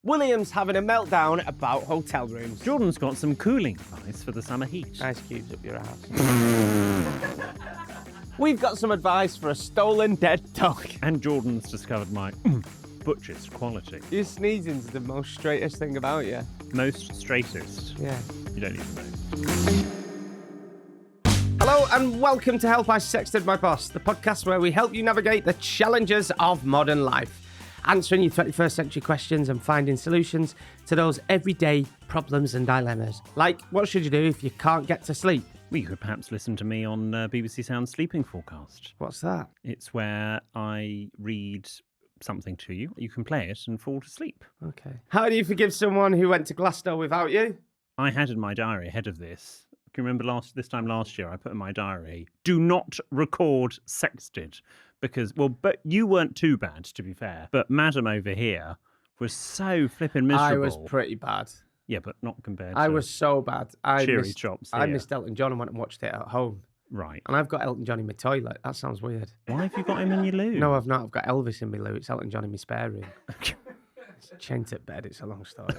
William's having a meltdown about hotel rooms. Jordan's got some cooling advice for the summer heat. Ice cubes up your ass. We've got some advice for a stolen dead dog. And Jordan's discovered my butchest quality. Your sneezing's the most straightest thing about you. Most straightest. Yeah. You don't even know. Hello and welcome to Help I Sexted My Boss, the podcast where we help you navigate the challenges of modern life, answering your 21st century questions and finding solutions to those everyday problems and dilemmas. Like, what should you do if you can't get to sleep? Well, you could perhaps listen to me on BBC Sound's Sleeping Forecast. What's that? It's where I read something to you. You can play it and fall to sleep. Okay. How do you forgive someone who went to Glasgow without you? I had in my diary ahead of this. Can you remember this time last year, I put in my diary, do not record sexted. Because, but you weren't too bad, to be fair. But Madam over here was so flipping miserable. I was pretty bad. Yeah, but not compared to... I was so bad. Cheery chops here. I missed Elton John and went and watched it at home. Right. And I've got Elton John in my toilet. That sounds weird. Why have you got him in your loo? No, I've not. I've got Elvis in my loo. It's Elton John in my spare room. It's chained at bed. It's a long story.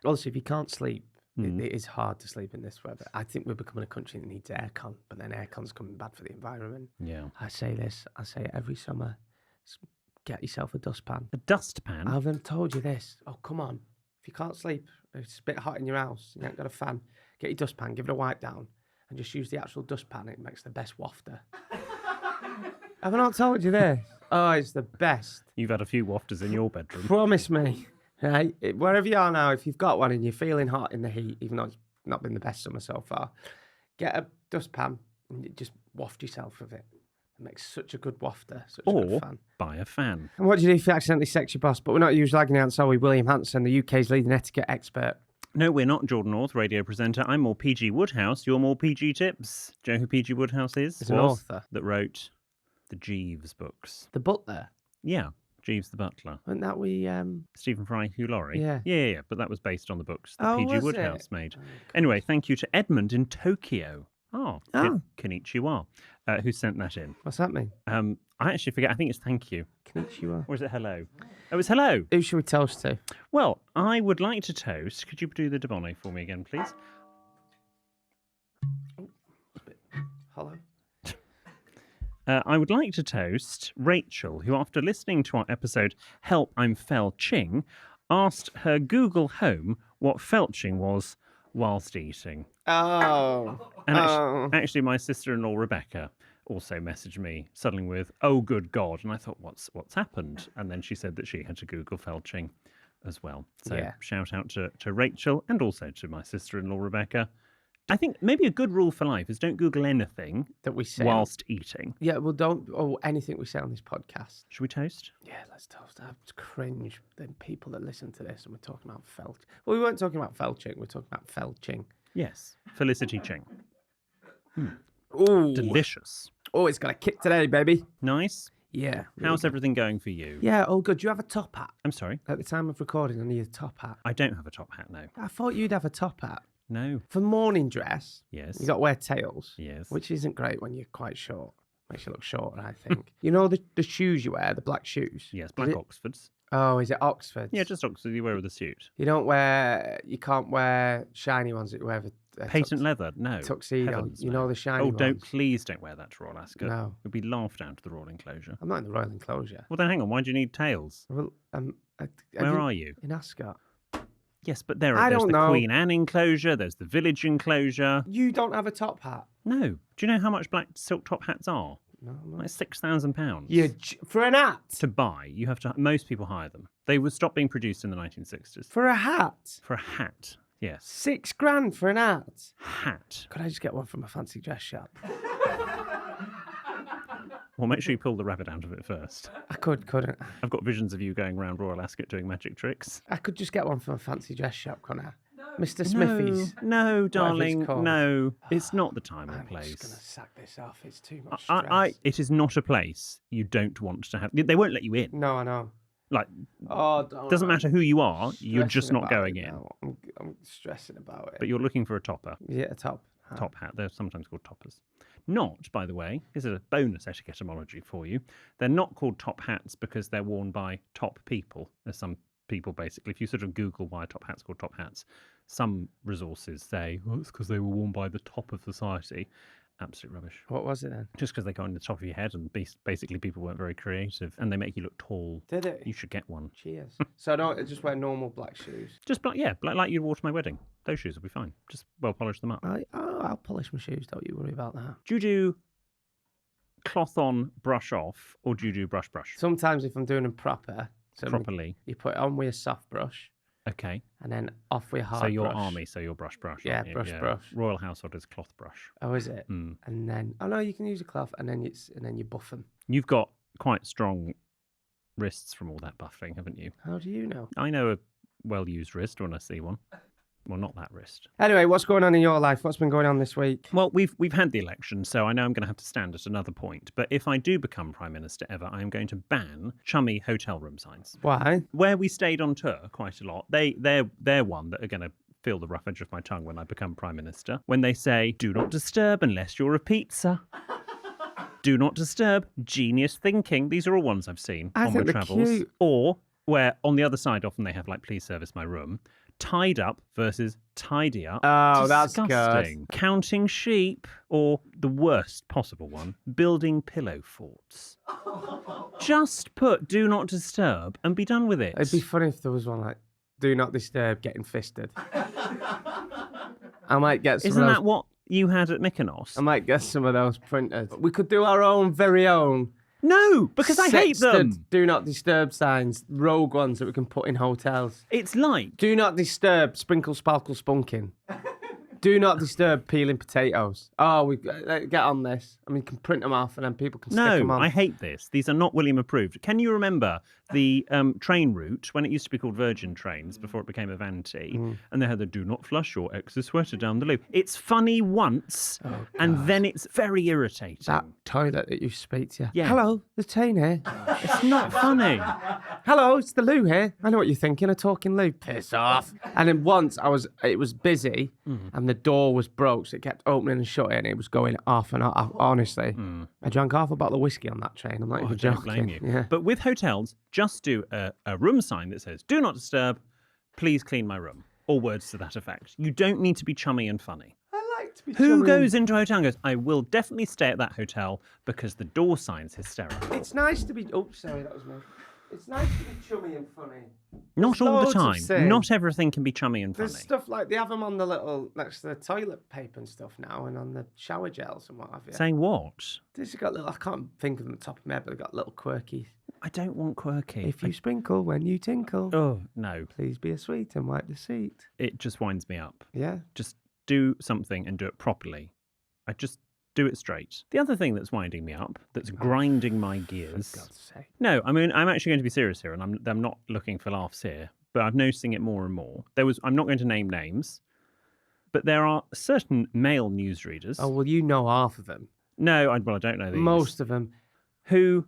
Also, if you can't sleep, it is hard to sleep in this weather. I think we're becoming a country that needs aircon, but then aircon's coming bad for the environment. Yeah. I say it every summer. Get yourself a dustpan. A dustpan? I haven't told you this. Oh, come on. If you can't sleep, it's a bit hot in your house, you ain't got a fan, get your dustpan, give it a wipe down, and just use the actual dustpan. It makes the best wafter. Have I not told you this? Oh, it's the best. You've had a few wafters in your bedroom. Promise me. Right? Wherever you are now, if you've got one and you're feeling hot in the heat, even though it's not been the best summer so far, get a dustpan and just waft yourself with it. It makes such a good wafter, such a good fan. Buy a fan. And what do you do if you accidentally sex your boss? But we're not usually lagging out, so we William Hanson, the UK's leading etiquette expert. No, we're not Jordan North, radio presenter. I'm more PG Woodhouse. You're more PG Tips. Do you know who PG Woodhouse is? He's an author. That wrote the Jeeves books. The butler? Yeah. Jeeves the Butler. Wasn't that we... Stephen Fry, Hugh Laurie? Yeah. Yeah, but that was based on the books that PG Woodhouse made. Oh, anyway, thank you to Edmund in Tokyo. Konnichiwa, who sent that in. What's that mean? I actually forget. I think it's thank you. Konnichiwa. Or is it hello? Oh, it's hello. Who should we toast to? Well, I would like to toast. Could you do the Debonnaire for me again, please? Hello. I would like to toast Rachel, who, after listening to our episode Help, I'm Felching, asked her Google Home what felching was whilst eating. Oh. And actually, my sister-in-law, Rebecca, also messaged me suddenly with, oh, good God. And I thought, what's happened? And then she said that she had to Google felching as well. So shout out to Rachel and also to my sister-in-law, Rebecca. I think maybe a good rule for life is don't Google anything that we say whilst eating. Yeah, well, don't, anything we say on this podcast. Should we toast? Yeah, let's toast. I cringe the people that listen to this and we're talking about felch. Well, we weren't talking about felching, we're talking about felching. Yes, Felicity Ching. Ooh. Delicious. Oh, it's got a kick today, baby. Nice. Yeah. Really How's everything going for you? Yeah, all good. Do you have a top hat? I'm sorry? At the time of recording, I need a top hat. I don't have a top hat, no. I thought you'd have a top hat. No. For morning dress, yes, you got to wear tails. Yes. Which isn't great when you're quite short. Makes you look shorter, I think. You know the shoes you wear, the black shoes? Yes, black Oxfords. Oh, is it Oxfords? Yeah, just Oxford you wear with a suit. You can't wear shiny ones that you wear with patent leather, no. Tuxedo. Heavens, you no. know the shiny ones. Please don't wear that to Royal Ascot. No. You'll be laughed out to the Royal Enclosure. I'm not in the Royal Enclosure. Well, then hang on, why do you need tails? Well, where are you? In Ascot. Yes, but there's the Queen Anne enclosure, there's the Village enclosure. You don't have a top hat? No. Do you know how much black silk top hats are? No. Like £6,000. Yeah, for an hat? To buy, you have to. Most people hire them. They would stop being produced in the 1960s. For a hat? For a hat, yes. £6,000 for an hat? Hat. Could I just get one from a fancy dress shop? Well, make sure you pull the rabbit out of it first. I couldn't. I've got visions of you going around Royal Ascot doing magic tricks. I could just get one from a fancy dress shop, couldn't I? No. Mr. Smithy's. No, darling, no. It's not the time or place. I'm just going to sack this off. It's too much stress. It is not a place you don't want to have. They won't let you in. No, I know. Like, doesn't matter who you are, you're just not going in. I'm stressing about it. But you're looking for a topper. Yeah, a top hat. Top hat. They're sometimes called toppers. Not, by the way, here's a bonus etiquette etymology for you. They're not called top hats because they're worn by top people, as some people, basically. If you sort of Google why top hats called top hats, some resources say, well, it's because they were worn by the top of society. Absolute rubbish. What was it then? Just because they go on the top of your head, and basically people weren't very creative, and they make you look tall. Did it? You should get one. Cheers. So I don't just wear normal black shoes. Just black, yeah, like you wore to my wedding. Those shoes will be fine. Just well polish them up. I'll polish my shoes. Don't you worry about that. Do you do cloth on, brush off, or do you do brush? Sometimes if I'm doing them Properly. You put it on with a soft brush. Okay. And then off with a hard brush. So you're brush. army, so you're brush. Yeah, brush. Royal household is cloth brush. Oh, is it? And then, you can use a cloth, and then you buff them. You've got quite strong wrists from all that buffing, haven't you? How do you know? I know a well-used wrist when I see one. Well, not that wrist. Anyway, what's going on in your life? What's been going on this week? Well, we've had the election, so I know I'm going to have to stand at another point. But if I do become Prime Minister ever, I am going to ban chummy hotel room signs. Why? Where we stayed on tour quite a lot, they're one that are going to feel the rough edge of my tongue when I become Prime Minister. When they say, do not disturb unless you're a pizza. Do not disturb, genius thinking. These are all ones I've seen on my travels. Cute. Or where on the other side often they have like, please service my room. Tied up versus tidy up. Oh, disgusting. That's good. Counting sheep, or the worst possible one, building pillow forts. Just put do not disturb and be done with it. It'd be funny if there was one like do not disturb getting fisted. I might get some Isn't of those, that what you had at Mykonos? I might get some of those printed. We could do our own very own. No, because I hate them. Do not disturb signs, rogue ones that we can put in hotels. It's like do not disturb sprinkle, sparkle, spunking. Do not disturb peeling potatoes. Oh, we get on this. I mean, you can print them off and then people can stick them on. No, I hate this. These are not William approved. Can you remember the train route when it used to be called Virgin Trains before it became Avanti? And they had the do not flush your ex's sweater down the loo. It's funny once and then it's very irritating. That toilet that you speak to you. Yeah. Hello, the train here. It's not funny. Hello, it's the loo here. I know what you're thinking, a talking loo. Piss off. And then once it was busy and the door was broke, so it kept opening and shutting, and it was going off and off. Honestly, I drank half a bottle of whiskey on that train. I'm not even joking. I don't blame you. Yeah. But with hotels, just do a room sign that says, do not disturb, please clean my room. Or words to that effect. You don't need to be chummy and funny. I like to be Who goes into a hotel and goes, I will definitely stay at that hotel because the door sign's hysterical. It's nice to be... Oh, sorry, that was me. It's nice to be chummy and funny. Not all the time. Not everything can be chummy and funny. There's stuff like, they have them on the little, next to the toilet paper and stuff now, and on the shower gels and what have you. Saying what? This has got little, I can't think of them at the top of my head, but they've got little quirky. I don't want quirky. If you sprinkle when you tinkle. Oh, no. Please be a sweet and wipe the seat. It just winds me up. Yeah. Just do something and do it properly. I just do it straight. The other thing that's winding me up, that's grinding my gears... For God's sake. No, I mean, I'm actually going to be serious here, and I'm not looking for laughs here, but I'm noticing it more and more. I'm not going to name names, but there are certain male newsreaders... Oh, well, you know half of them. No, I don't know these. Most of them. Who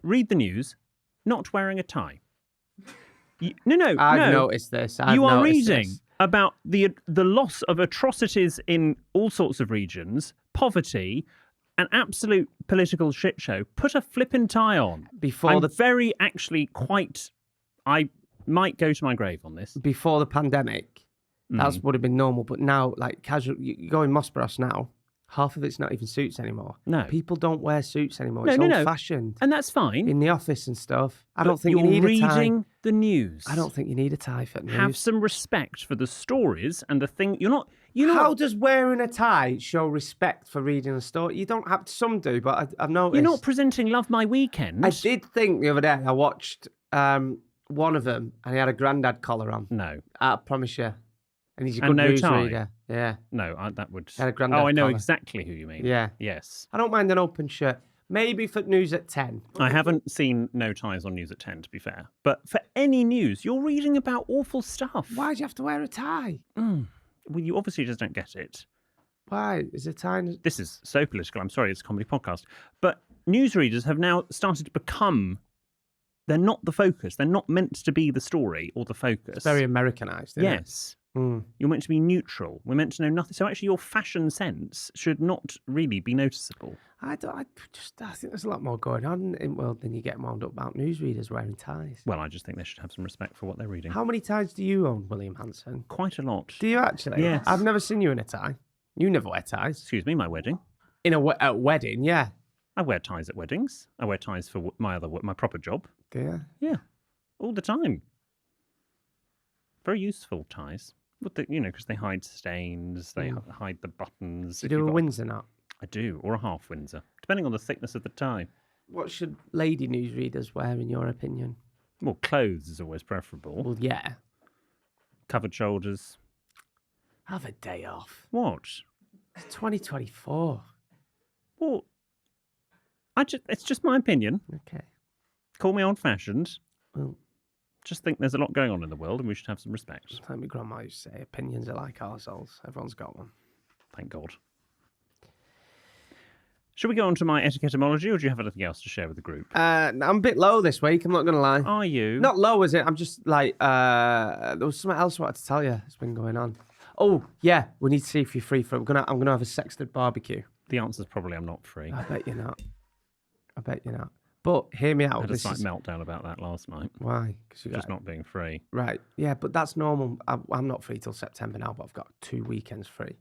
read the news not wearing a tie. No. I've noticed this. You are reading about the loss of atrocities in all sorts of regions, poverty, an absolute political shit show. Put a flippin' tie on. I might go to my grave on this. Before the pandemic, that would have been normal. But now, like casual, you go in Mossborough now, half of it's not even suits anymore. No. People don't wear suits anymore. It's old-fashioned. And that's fine. In the office and stuff. I don't think you need a tie. You're reading the news. I don't think you need a tie for news. Have some respect for the stories and the thing. You're not... How does wearing a tie show respect for reading a story? You don't have to, some do, but I've noticed. You're not presenting Love My Weekend. I did think the other day, I watched one of them, and he had a grandad collar on. No. I promise you. And he's a good newsreader. Yeah. No, that would... Had a grandad I know collar. exactly who you mean. Yeah. Yes. I don't mind an open shirt. Maybe for news at 10. I haven't seen no ties on news at 10, to be fair. But for any news, you're reading about awful stuff. Why do you have to wear a tie? Well, you obviously just don't get it. Why? Is a tie... This is so political. I'm sorry, it's a comedy podcast. But newsreaders have now started to become... They're not the focus. They're not meant to be the story or the focus. It's very Americanized, isn't it? Yes. You're meant to be neutral. We're meant to know nothing. So actually, your fashion sense should not really be noticeable. I think there's a lot more going on in the world than you get wound up about newsreaders wearing ties. Well, I just think they should have some respect for what they're reading. How many ties do you own, William Hanson? Quite a lot. Do you actually? Yes. I've never seen you in a tie. You never wear ties. Excuse me, my wedding. In a wedding, yeah. I wear ties at weddings. I wear ties for my proper job. Do you? Yeah, all the time. Very useful ties. Because they hide stains, they hide the buttons. Do you do a Windsor knot? I do, or a half Windsor, depending on the thickness of the tie. What should lady newsreaders wear, in your opinion? Well, clothes is always preferable. Well, yeah. Covered shoulders. Have a day off. What? It's 2024. Well, it's just my opinion. Okay. Call me old-fashioned. Well, just think there's a lot going on in the world and we should have some respect. Like my grandma used to say, opinions are like arseholes. Everyone's got one. Thank God. Should we go on to my etiquetteology, or do you have anything else to share with the group? I'm a bit low this week, I'm not going to lie. Are you? Not low, is it? I'm just like, there was something else I wanted to tell you that's been going on. Oh, yeah, we need to see if you're free for it. I'm gonna have a sexted barbecue. The answer's probably I'm not free. I bet you're not. But hear me out. I had a slight meltdown about that last night. Why? Because you're just not being free. Right. Yeah, but that's normal. I'm not free till September now, but I've got 2 weekends free.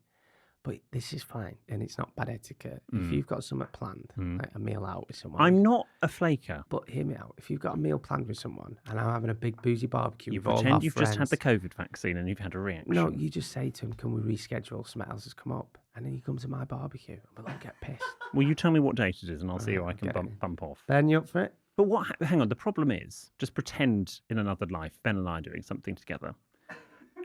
But this is fine, and it's not bad etiquette. If you've got something planned, like a meal out with someone. I'm not a flaker. But hear me out. If you've got a meal planned with someone, and I'm having a big boozy barbecue You with all our pretend you've friends, just had the COVID vaccine and you've had a reaction. No, you just say to him, can we reschedule? Something else has come up. And then you come to my barbecue, and we'll all get pissed. Well, you tell me what date it is, and I'll see who I can bump off. Ben, you up for it? But hang on, the problem is, just pretend in another life, Ben and I are doing something together.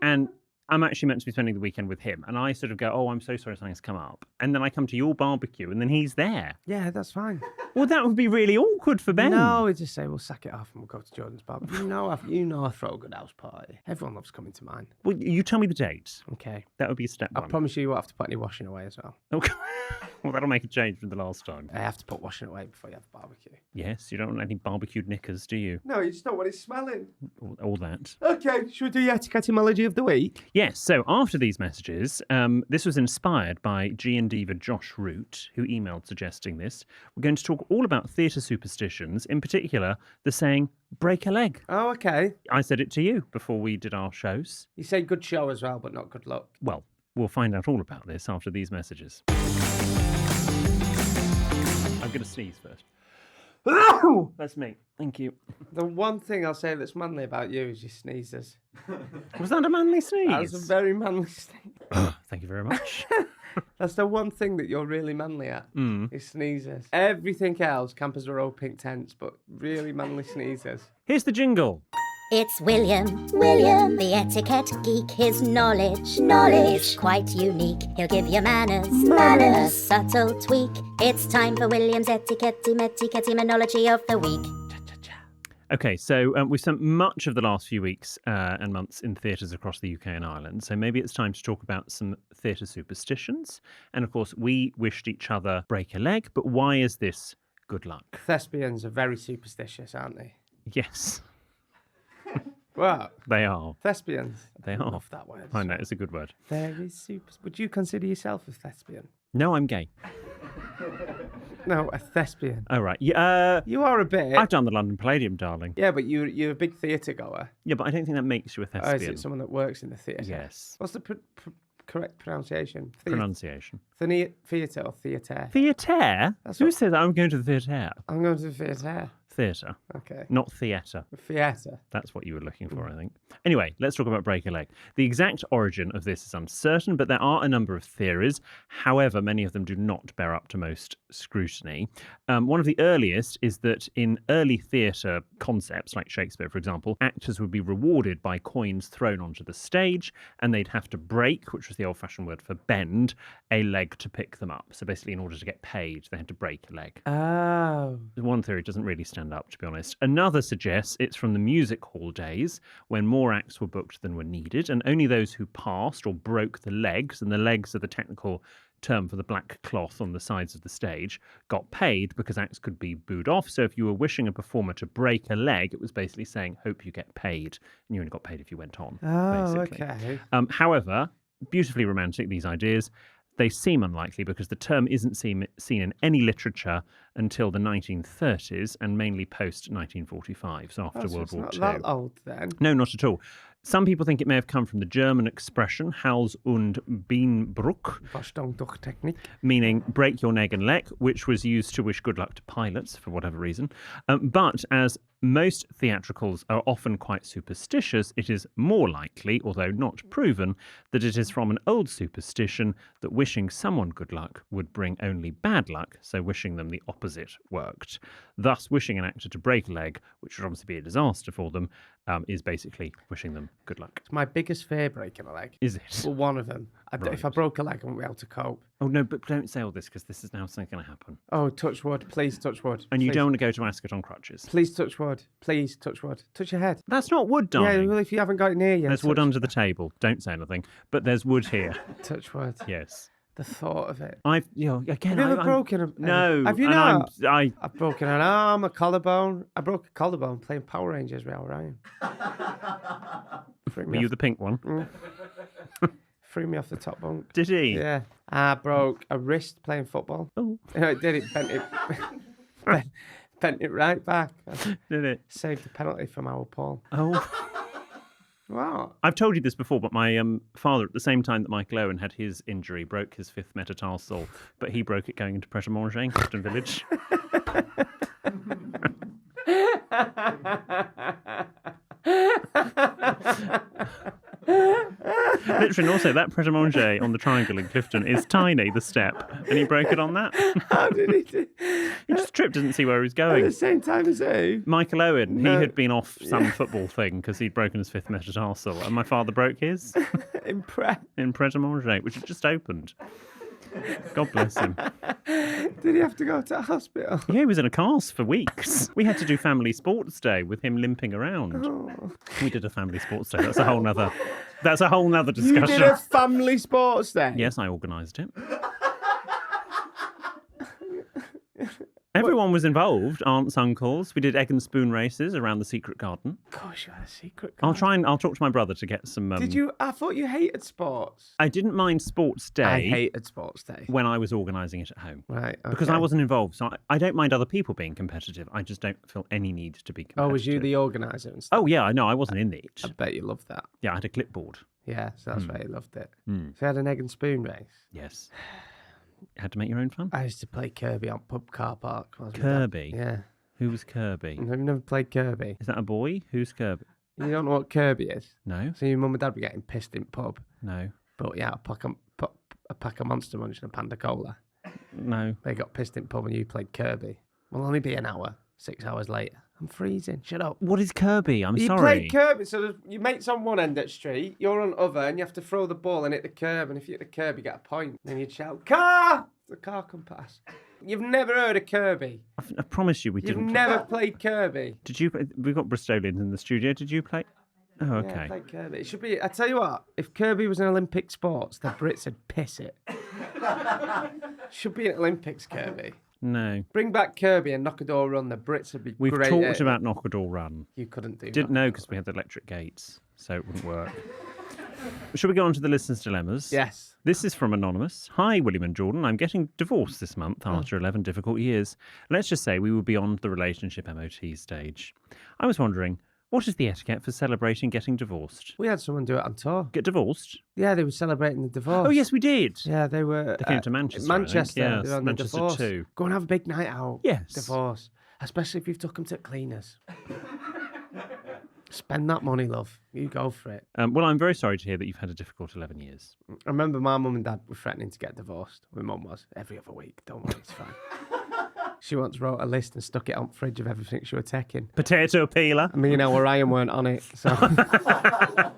And I'm actually meant to be spending the weekend with him. And I sort of go, oh, I'm so sorry something's come up. And then I come to your barbecue and then he's there. Yeah, that's fine. Well, that would be really awkward for Ben. No, we just say, we'll sack it off and we'll go to Jordan's barbecue. You know I throw a good house party. Everyone loves coming to mine. Well, you tell me the date. Okay. That would be step one. I promise you won't have to put any washing away as well. Okay. Well, that'll make a change from the last time. I have to put washing away before you have the barbecue. Yes, you don't want any barbecued knickers, do you? No, you just don't want it smelling. All that. Okay, should we do the etiquetteology of the week? Yes, so after these messages, this was inspired by VIG&DIVA Josh Root, who emailed suggesting this. We're going to talk all about theatre superstitions, in particular, the saying, break a leg. Oh, okay. I said it to you before we did our shows. You say good show as well, but not good luck. Well, we'll find out all about this after these messages. I'm going to sneeze first. That's me. Thank you. The one thing I'll say that's manly about you is your sneezes. Was that a manly sneeze? That was a very manly sneeze. Thank you very much. That's the one thing that you're really manly at, is sneezes. Everything else, campers are all pink tents, but really manly sneezes. Here's the jingle. It's William, the etiquette geek. His knowledge is quite unique. He'll give you manners, a subtle tweak. It's time for William's etiquettemonology of the week. Okay, so we've spent much of the last few weeks and months in theatres across the UK and Ireland, so maybe it's time to talk about some theatre superstitions. And of course, we wished each other break a leg, but why is this good luck? Thespians are very superstitious, aren't they? Yes. What? They are. Thespians. They I are. love that word. I know, it's a good word. Very super. Would you consider yourself a thespian? No, I'm gay. No, a thespian. Oh, right. Yeah, you are a bit. I've done the London Palladium, darling. Yeah, but you're a big theatre goer. Yeah, but I don't think that makes you a thespian. Oh, is it someone that works in the theatre? Yes. What's the correct pronunciation? Pronunciation. Theatre or theatre? Theatre? That's Who what... says I'm going to the theatre? I'm going to the theatre. Theatre. Okay. Not theatre. Theatre. That's what you were looking for, I think. Anyway, let's talk about break a leg. The exact origin of this is uncertain, but there are a number of theories. However, many of them do not bear up to most scrutiny. One of the earliest is that in early theatre concepts, like Shakespeare, for example, actors would be rewarded by coins thrown onto the stage, and they'd have to break, which was the old-fashioned word for bend, a leg to pick them up. So basically, in order to get paid, they had to break a leg. Oh. One theory doesn't really stand up, to be honest. Another suggests it's from the music hall days, when more acts were booked than were needed, and only those who passed or broke the legs, and the legs are the technical term for the black cloth on the sides of the stage, got paid because acts could be booed off. So if you were wishing a performer to break a leg, it was basically saying, hope you get paid. And you only got paid if you went on. Oh, basically. okay. However, beautifully romantic, these ideas. They seem unlikely because the term isn't seen in any literature until the 1930s and mainly post 1945, so after World War II. Not that old then. No, not at all. Some people think it may have come from the German expression Hals- und Beinbruch, Verstandungstechnik, meaning break your neck and leg, which was used to wish good luck to pilots for whatever reason. But as most theatricals are often quite superstitious, it is more likely, although not proven, that it is from an old superstition that wishing someone good luck would bring only bad luck, so wishing them the opposite worked. Thus, wishing an actor to break a leg, which would obviously be a disaster for them, is basically wishing them good luck. It's my biggest fear, breaking a leg. Is it? Well, one of them. Right. If I broke a leg, I wouldn't be able to cope. Oh, no, but don't say all this because this is now something going to happen. Oh, touch wood. Please touch wood. And you Please. don't want to go to Ascot on crutches. Please touch wood. Please touch wood. Touch your head. That's not wood, Yeah, darling. well, if you haven't got it near you. There's wood under the table. Don't say anything. But there's wood here. Touch wood. Yes. The thought of it. Again, Have you ever broken a... No. Have you and not? I've broken an arm, a collarbone. I broke a collarbone playing Power Rangers with Al Ryan. Were you the pink one? Threw me off the top bunk. Did he? Yeah. I broke a wrist playing football. Oh. It did. It bent it. Bent it right back. Did it? Saved the penalty from our Paul. Oh. What? I've told you this before, but my father, at the same time that Michael Owen had his injury, broke his fifth metatarsal, but he broke it going into Pret-a-Manger in Clifton Village. Literally, and also that Pret-a-Manger on the triangle in Clifton is tiny, the step, and he broke it on that. How did he do? He just tripped, didn't see where he was At going. the same time as who? Michael Owen, No. he had been off some football thing because he'd broken his fifth metatarsal, and my father broke his In Pret. in Pret-a-Manger, which had just opened. God bless him. Did he have to go to a hospital? Yeah, he was in a cast for weeks. We had to do family sports day with him limping around. Oh. We did a family sports day. That's a whole nother You discussion. did a family sports day? Yes, I organised it. Everyone was involved, aunts, uncles. We did egg and spoon races around the secret garden. Gosh, you had a secret I'll card. talk to my brother to get some... Did you? I thought you hated sports. I didn't mind sports day. I hated sports day. When I was organising it at home. Right, okay. Because I wasn't involved. So I don't mind other people being competitive. I just don't feel any need to be competitive. Oh, was you the organiser and stuff? Oh, yeah, I know. I wasn't in it. I bet you loved that. Yeah, I had a clipboard. Yeah, so that's why you loved it. Mm. So you had an egg and spoon race? Yes. You had to make your own fun? I used to play Kirby on pub car park. when I was with Kirby? Dad. Yeah. Who was Kirby? I've never played Kirby. Is that a boy? Who's Kirby? You don't know what Kirby is? No, So your mum and dad were getting pissed in pub, no, but yeah, a pack of Monster Munch and a Panda Cola. no. They got pissed in pub and you played Kirby. Will only be an hour, 6 hours later. I'm freezing. Shut up. What is Kirby? I'm You sorry. played Kirby, so your mate's on one end of the street, you're on other, and you have to throw the ball and hit the curb, and if you hit the curb, you get a point. Then you'd shout, car! The car can pass. You've never heard of Kirby. I promise you we You've didn't. never played Kirby. Did you? We've got Bristolians in the studio. Did you play? Oh, Yeah, okay. I played Kirby. It should be. I tell you what, if Kirby was an Olympic sport, the Brits would piss it. Should be an Olympics, Kirby. No. Bring back Kirby and Knockador Run. The Brits would be We've great. talked at it. about Knockador Run. You couldn't do Didn't that. know because we had the electric gates, so it wouldn't work. Should we go on to the listeners' dilemmas? Yes. This is from Anonymous. Hi, William and Jordan. I'm getting divorced this month after 11 difficult years. Let's just say we were beyond the relationship MOT stage. I was wondering, what is the etiquette for celebrating getting divorced? We had someone do it on tour. Get divorced? Yeah, they were celebrating the divorce. Oh, yes, we did. Yeah, they were. They came to Manchester, I think. Manchester. Yes, they were on the Manchester divorce. too. Go and have a big night out. Yes. Divorce. Especially if you've took them to cleaners. Spend that money, love. You go for it. Well, I'm very sorry to hear that you've had a difficult 11 years. I remember my mum and dad were threatening to get divorced. My mum was. Every other week. Don't worry, it's fine. She once wrote a list and stuck it on the fridge of everything she was taking. Potato peeler? I mean, you know, Orion weren't on it, so... I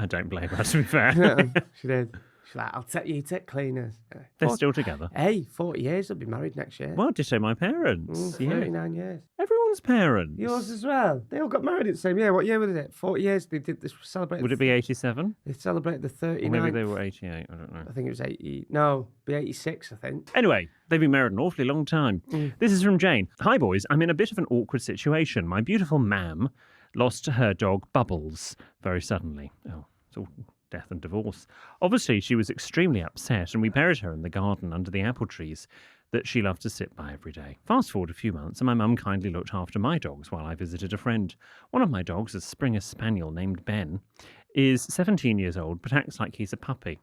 don't blame her, to be fair. Yeah, she did. She's like, I'll take you to cleaners. They're still together. Hey, 40 years. They'll be married next year. Well, ditto my parents. 39 years. Everyone's parents. Yours as well. They all got married at the same year. What year was it? 40 years. They did this. Celebrate. Would it be 87? They celebrated the 39th. Or maybe they were 88. I don't know. I think it was 80. No, be 86, I think. Anyway, they've been married an awfully long time. This is from Jane. Hi, boys. I'm in a bit of an awkward situation. My beautiful ma'am lost her dog, Bubbles, very suddenly. Oh, it's all death and divorce. Obviously, she was extremely upset, and we buried her in the garden under the apple trees that she loved to sit by every day. Fast forward a few months, and my mum kindly looked after my dogs while I visited a friend. One of my dogs, a Springer Spaniel named Ben, is 17 years old, but acts like he's a puppy.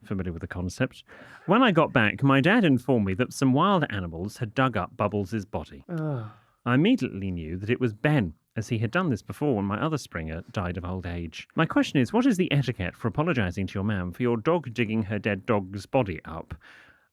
Familiar with the concept. When I got back, my dad informed me that some wild animals had dug up Bubbles' body. I immediately knew that it was Ben, as he had done this before when my other Springer died of old age. My question is, what is the etiquette for apologising to your ma'am for your dog digging her dead dog's body up?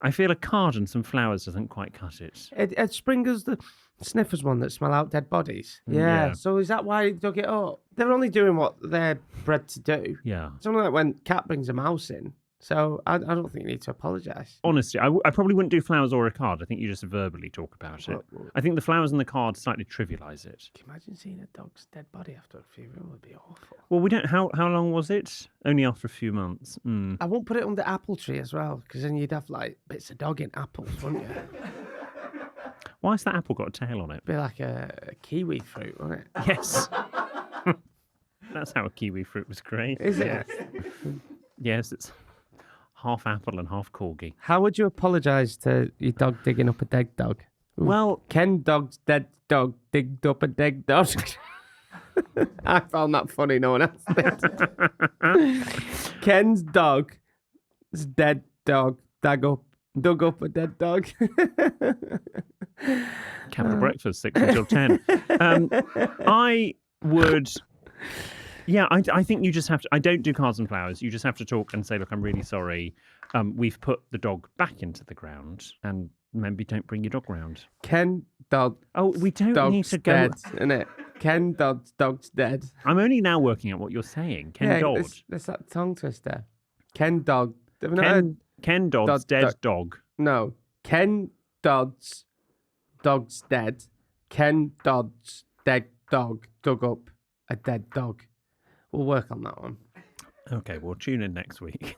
I feel a card and some flowers doesn't quite cut it. Ed Springer's the sniffers one that smell out dead bodies. Yeah. So is that why he dug it up? They're only doing what they're bred to do. Yeah. It's only like when Cat brings a mouse in. So I don't think you need to apologise. Honestly, I probably wouldn't do flowers or a card. I think you just verbally talk about it. I think the flowers and the card slightly trivialise it. Can you imagine seeing a dog's dead body after a funeral? It would be awful. Well, we don't. How long was it? Only after a few months. I won't put it under apple tree as well, because then you'd have like bits of dog in apples, wouldn't you? Why has that apple got a tail on it? Be like a kiwi fruit, wouldn't it? Yes. That's how a kiwi fruit was created. Is it? Yes, it's half apple and half corgi. How would you apologise to your dog digging up a dead dog? Ooh. Well, Ken dog's dead dog digged up a dead dog. I found that funny, no one else did. Ken's dog's dead dog dug up a dead dog. Capital breakfast, 6 until 10. I would... Yeah, I think you just have to... I don't do cards and flowers. You just have to talk and say, look, I'm really sorry. We've put the dog back into the ground, and maybe don't bring your dog round. Ken dog... Oh, we don't need to go... dead, isn't it? Ken dog's dead. I'm only now working out what you're saying. Ken Dodd. There's that tongue twister. Ken dog... Ken Dodd's dead dog. No. Ken Dodd's dog's dead. Ken Dodd's dead dog dug up a dead dog. We'll work on that one. Okay, well, tune in next week.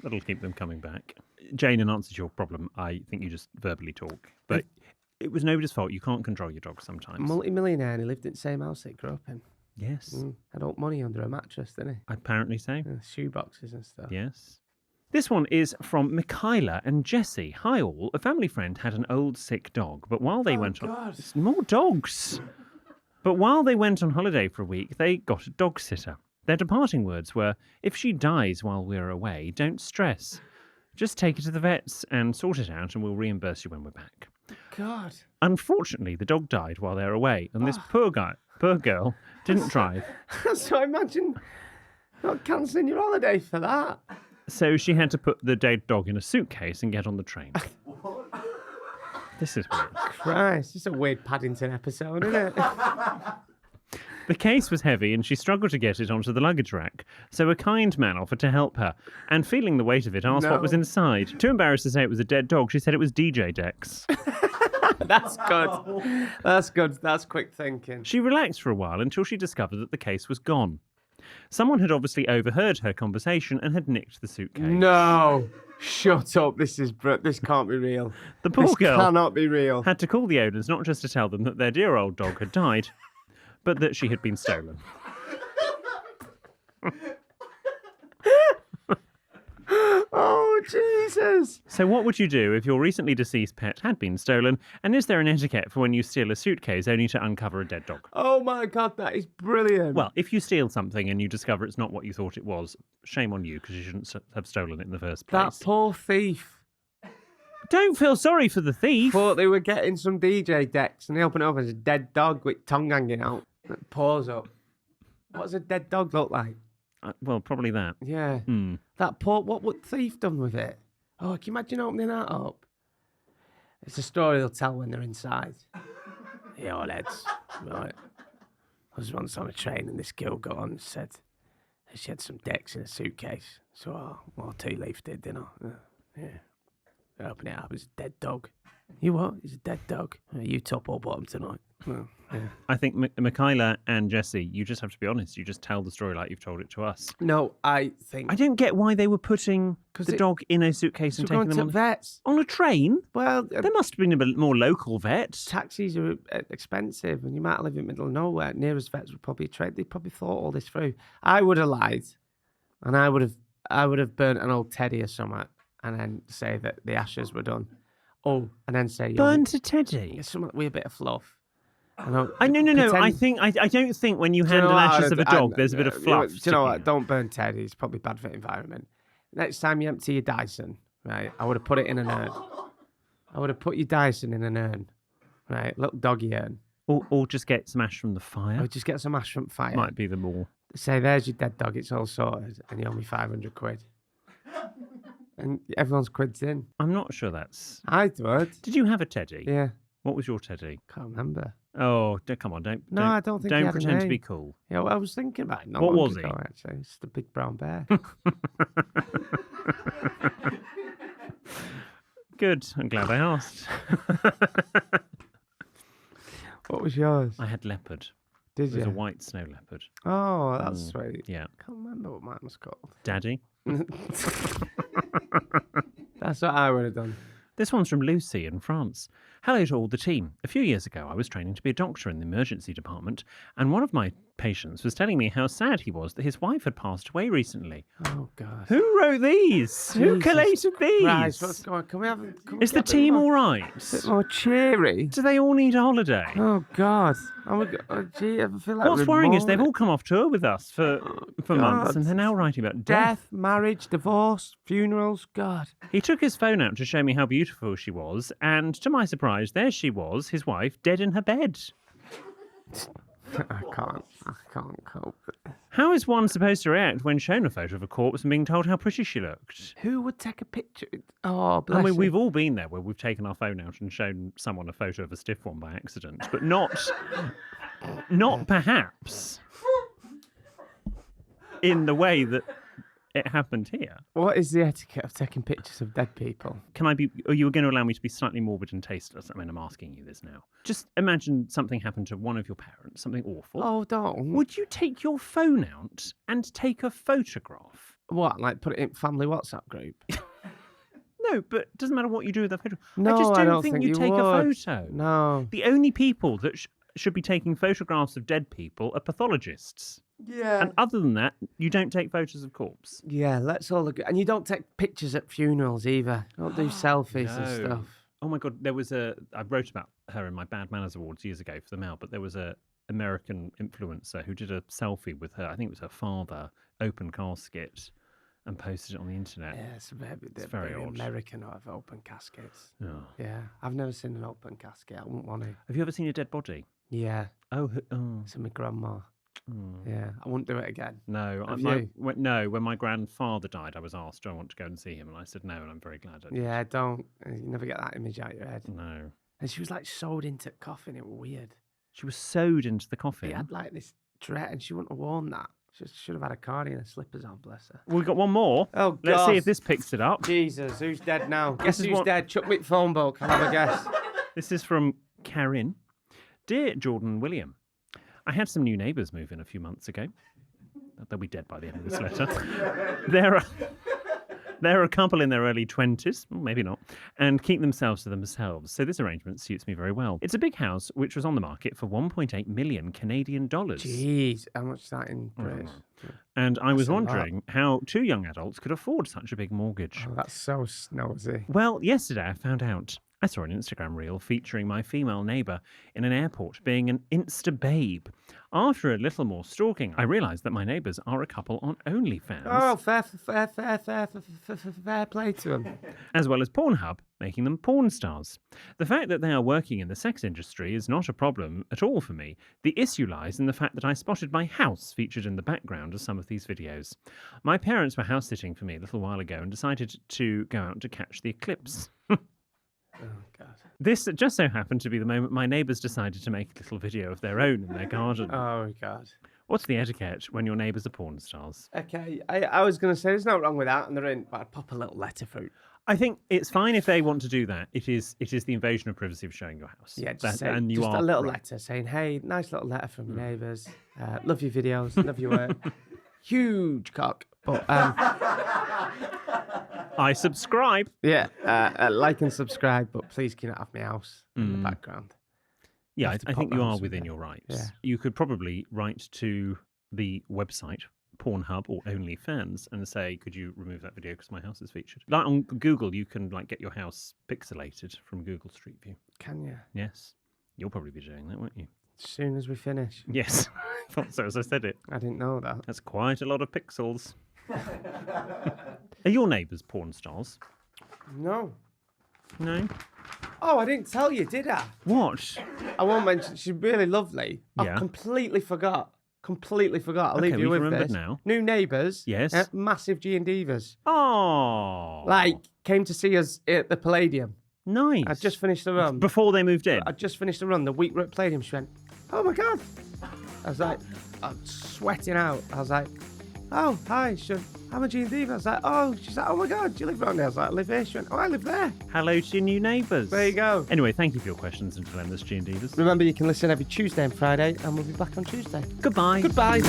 That'll keep them coming back. Jane, in answer to your problem, I think you just verbally talk. But it was nobody's fault. You can't control your dog sometimes. Multi-millionaire, and he lived in the same house he grew up in. Yes. Had all money under a mattress, didn't he? Apparently so. Shoe boxes and stuff. Yes. This one is from Michaela and Jessie. Hi all. A family friend had an old sick dog, but while they went on... More dogs! But while they went on holiday for a week, they got a dog sitter. Their departing words were, if she dies while we're away, don't stress. Just take her to the vets and sort it out and we'll reimburse you when we're back. God. Unfortunately, the dog died while they were away, and this poor girl didn't drive. So imagine not cancelling your holiday for that. So she had to put the dead dog in a suitcase and get on the train. This is weird. Christ, it's a weird Paddington episode, isn't it? The case was heavy and she struggled to get it onto the luggage rack, so a kind man offered to help her, and feeling the weight of it, asked what was inside. Too embarrassed to say it was a dead dog, she said it was DJ decks. That's good. That's good. That's quick thinking. She relaxed for a while until she discovered that the case was gone. Someone had obviously overheard her conversation and had nicked the suitcase. No. Shut up. This can't be real. The poor girl cannot be real. Had to call the owners not just to tell them that their dear old dog had died, but that she had been stolen. Oh, Jesus. So what would you do if your recently deceased pet had been stolen? And is there an etiquette for when you steal a suitcase only to uncover a dead dog? Oh, my God, that is brilliant. Well, if you steal something and you discover it's not what you thought it was, shame on you because you shouldn't have stolen it in the first place. That poor thief. Don't feel sorry for the thief. Thought they were getting some DJ decks and they open it up as a dead dog with tongue hanging out. Paws up. What does a dead dog look like? Well, probably that. Yeah. That poor... What would thief done with it? Oh, can you imagine opening that up? It's a story they'll tell when they're inside. Yeah, lads. Right. I was once on a train and this girl got on and said, She had some decks in a suitcase. So, well, tea leaf did, didn't I? Yeah. I opened it up. It was a dead dog. You what? He's a dead dog. You top or bottom tonight. Well, yeah. I think Michaela and Jesse, you just have to be honest. You just tell the story like you've told it to us. No, I think... I don't get why they were putting the dog in a suitcase and taking them on vets. On a train? Well... there must have been a bit more local vets. Taxis are expensive, and you might live in the middle of nowhere. Nearest vets would probably trade. They probably thought all this through. I would have lied, and I would have burnt an old teddy or something, and then say that the ashes were done. Oh, and then say... Burnt a teddy? Something with a bit of fluff. No. I don't think when you handle ashes of a dog, there's a bit of fluff. Do you know what? Don't burn teddy. It's probably bad for the environment. Next time you empty your Dyson, right? I would have put it in an urn. I would have put your Dyson in an urn, right? Little doggy urn. Or just get some ash from the fire. Or just get some ash from the fire. Might be the more. Say, there's your dead dog. It's all sorted, and you owe me 500 quid. And everyone's quid's in. I'm not sure that's... I would. Did you have a teddy? Yeah. What was your teddy? Can't remember. Oh, come on, don't. No, I don't think. Don't pretend to be cool. Yeah, well, I was thinking about it. What was he? Actually, it's the big brown bear. Good. I'm glad I asked. What was yours? I had leopard. Did you? It was a white snow leopard. Oh, that's sweet. Yeah. I can't remember what mine was called. Daddy. That's what I would have done. This one's from Lucy in France. Hello to all the team. A few years ago, I was training to be a doctor in the emergency department, and one of my patients was telling me how sad he was that his wife had passed away recently. Oh, God. Who wrote these? Jesus Who collated these? Christ, what's going on? Can we have... Is the team all right? A bit more cheery? Do they all need a holiday? Oh, God. Oh, gee, I feel like what's worrying is they've all come off tour with us for months, and they're now writing about death, marriage, divorce, funerals. God. He took his phone out to show me how beautiful she was, and to my surprise, there she was, his wife, dead in her bed. I can't cope. How is one supposed to react when shown a photo of a corpse and being told how pretty she looked? Who would take a picture? Oh, bless you. We've all been there where we've taken our phone out and shown someone a photo of a stiff one by accident, but not perhaps in the way that it happened here. What is the etiquette of taking pictures of dead people? Are you going to allow me to be slightly morbid and tasteless? I mean, I'm asking you this now. Just imagine something happened to one of your parents, something awful. Oh, don't. Would you take your phone out and take a photograph? What, like put it in family WhatsApp group? No, but it doesn't matter what you do with the photo. No, I just don't think you take would. a photo. No. The only people that should be taking photographs of dead people are pathologists. Yeah. And other than that, you don't take photos of corpse. Yeah, let's all look. And you don't take pictures at funerals either. Don't do selfies and stuff. Oh my God, I wrote about her in my Bad Manners Awards years ago for the Mail, but there was a American influencer who did a selfie with her, I think it was her father, open casket, and posted it on the internet. Yeah, it's very odd. American of open caskets. Oh. Yeah, I've never seen an open casket. I wouldn't want to. Have you ever seen a dead body? Yeah. Oh. It's my grandma. Oh. Yeah, I wouldn't do it again. No, when my grandfather died, I was asked, do I want to go and see him? And I said no, and I'm very glad I did. Yeah, don't. You never get that image out of your head. No. And she was like sewed into the coffin. It was weird. She was sewed into the coffin? He had like this dress, and she wouldn't have worn that. She should have had a cardigan and slippers on, bless her. We've got one more. Oh, God. Let's see if this picks it up. Jesus, who's dead now? Guess who's dead? Chuck me the phone book. I'll have a guess. This is from Karin. Dear Jordan William, I had some new neighbours move in a few months ago. They'll be dead by the end of this letter. They're a couple in their early 20s, well, maybe not, and keep themselves to themselves, so this arrangement suits me very well. It's a big house which was on the market for 1.8 million Canadian dollars. Jeez, how much is that in British? And I was wondering how two young adults could afford such a big mortgage. Oh, that's so nosy. Well, yesterday I found out. I saw an Instagram reel featuring my female neighbour in an airport being an Insta babe. After a little more stalking, I realised that my neighbours are a couple on OnlyFans. Oh, fair play to them. As well as Pornhub, making them porn stars. The fact that they are working in the sex industry is not a problem at all for me. The issue lies in the fact that I spotted my house featured in the background of some of these videos. My parents were house sitting for me a little while ago and decided to go out to catch the eclipse. Oh, God. This just so happened to be the moment my neighbours decided to make a little video of their own in their garden. Oh, God. What's the etiquette when your neighbours are porn stars? Okay, I was going to say there's no wrong with that, and they're in, but I'd pop a little letter through. I think it's fine if they want to do that. It is the invasion of privacy of showing your house. Yeah, and you just are a little right. letter saying, hey, nice little letter from your neighbours. Love your videos, love your work. Huge cock. But I subscribe. yeah, like and subscribe, but please can you not have my house in the background? Yeah, have to I think pop you that are on within something. your rights. Yeah. You could probably write to the website Pornhub or OnlyFans and say, could you remove that video because my house is featured? Like on Google, you can get your house pixelated from Google Street View. Can you? Yes. You'll probably be doing that, won't you? As soon as we finish. Yes. I thought so as I said it. I didn't know that. That's quite a lot of pixels. Are your neighbours porn stars? No. No? Oh, I didn't tell you, did I? What? I won't mention. She's really lovely. Yeah. I completely forgot. I'll leave Okay, you we've with remembered this. now. New neighbours. Yes. Massive G&Divas. Oh. Came to see us at the Palladium. Nice. I just finished the run. Before they moved in? I just finished the run. The week we're at Palladium, she went, oh my God. I was like, I'm sweating out. I was like, oh, hi. She went, I'm a G&Diva. I was like, oh. She's like, oh my God, do you live around there? I was like, I live here. She went, oh, I live there. Hello to your new neighbours. There you go. Anyway, thank you for your questions and dilemmas, G&Divas. Remember, you can listen every Tuesday and Friday, and we'll be back on Tuesday. Goodbye. Goodbye.